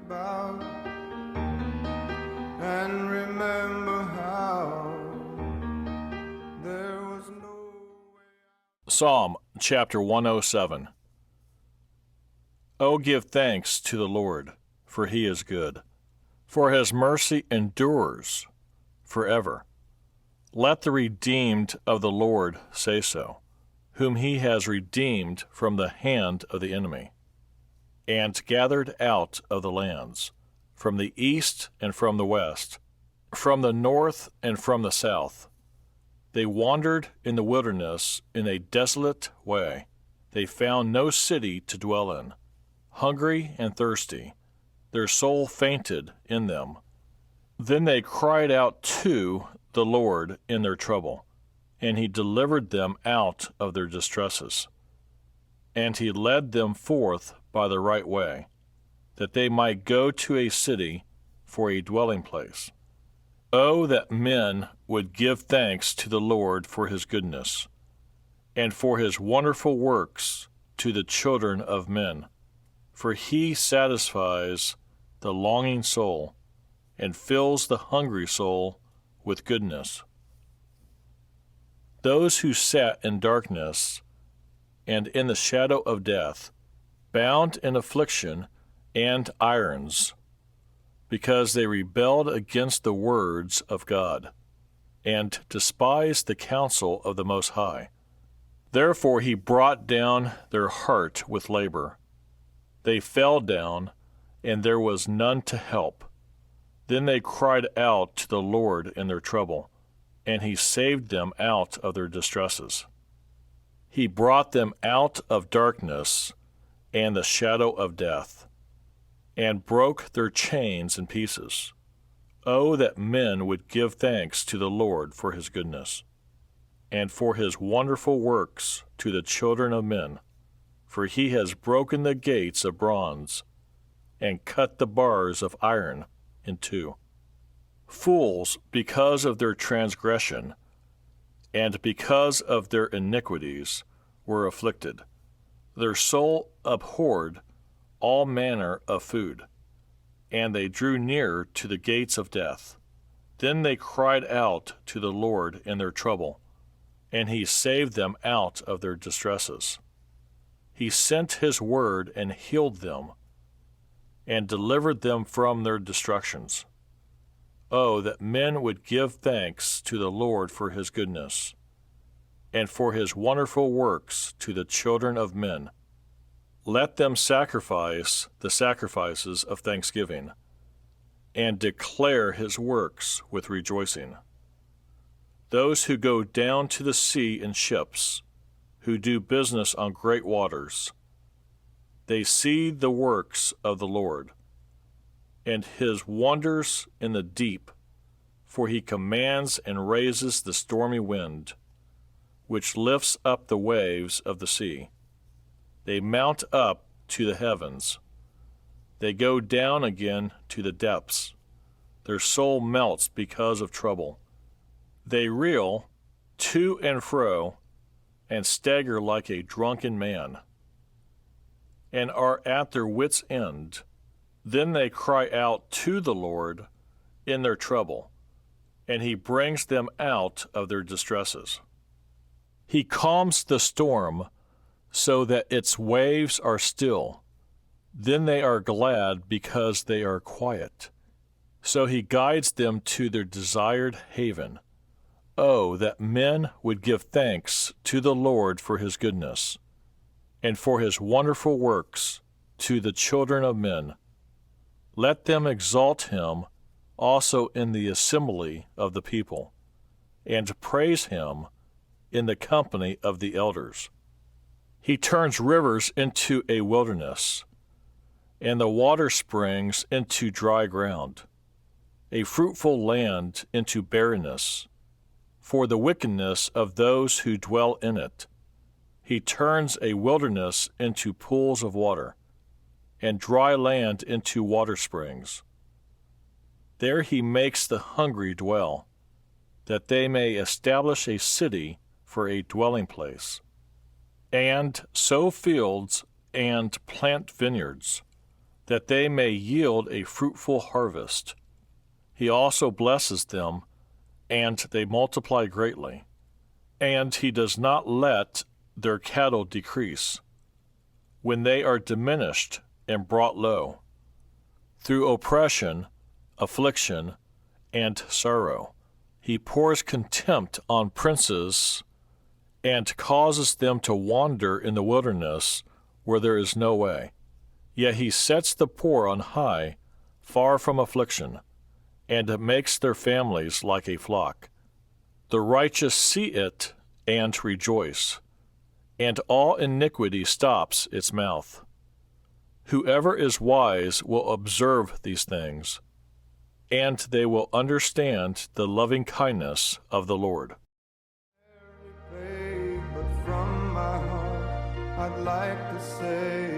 about and remember how there was no way out. Psalm chapter 107. O give thanks to the Lord, for he is good, for his mercy endures forever. Let the redeemed of the Lord say so, whom he has redeemed from the hand of the enemy, and gathered out of the lands, from the east and from the west, from the north and from the south. They wandered in the wilderness in a desolate way. They found no city to dwell in. Hungry and thirsty, their soul fainted in them. Then they cried out to the Lord in their trouble, and he delivered them out of their distresses. And he led them forth by the right way, that they might go to a city for a dwelling place. Oh, that men would give thanks to the Lord for his goodness, and for his wonderful works to the children of men. For he satisfies the longing soul, and fills the hungry soul with goodness. Those who sat in darkness and in the shadow of death, bound in affliction and irons, because they rebelled against the words of God, and despised the counsel of the Most High. Therefore he brought down their heart with labor. They fell down, and there was none to help. Then they cried out to the Lord in their trouble, and he saved them out of their distresses. He brought them out of darkness and the shadow of death, and broke their chains in pieces. Oh, that men would give thanks to the Lord for his goodness, and for his wonderful works to the children of men. For he has broken the gates of bronze, and cut the bars of iron in two. Fools, because of their transgression, and because of their iniquities, were afflicted. Their soul abhorred all manner of food, and they drew near to the gates of death. Then they cried out to the Lord in their trouble, and he saved them out of their distresses. He sent his word and healed them, and delivered them from their destructions. Oh, that men would give thanks to the Lord for his goodness, and for his wonderful works to the children of men. Let them sacrifice the sacrifices of thanksgiving, and declare his works with rejoicing. Those who go down to the sea in ships, who do business on great waters, they see the works of the Lord, and his wonders in the deep, for he commands and raises the stormy wind, which lifts up the waves of the sea. They mount up to the heavens. They go down again to the depths. Their soul melts because of trouble. They reel to and fro, and stagger like a drunken man, and are at their wits' end. Then they cry out to the Lord in their trouble, and he brings them out of their distresses. He calms the storm so that its waves are still. Then they are glad because they are quiet. So he guides them to their desired haven. Oh, that men would give thanks to the Lord for his goodness, and for his wonderful works to the children of men. Let them exalt him also in the assembly of the people, and praise him in the company of the elders. He turns rivers into a wilderness, and the water springs into dry ground, a fruitful land into barrenness, for the wickedness of those who dwell in it. He turns a wilderness into pools of water, and dry land into water springs. There he makes the hungry dwell, that they may establish a city for a dwelling place, and sow fields and plant vineyards. that they may yield a fruitful harvest. He also blesses them, and they multiply greatly. And he does not let their cattle decrease, when they are diminished and brought low, through oppression, affliction, and sorrow. He pours contempt on princes and causes them to wander in the wilderness where there is no way. Yet he sets the poor on high, far from affliction, and makes their families like a flock. The righteous see it and rejoice, and all iniquity stops its mouth. Whoever is wise will observe these things, and they will understand the loving kindness of the Lord. But from my heart, I'd like to say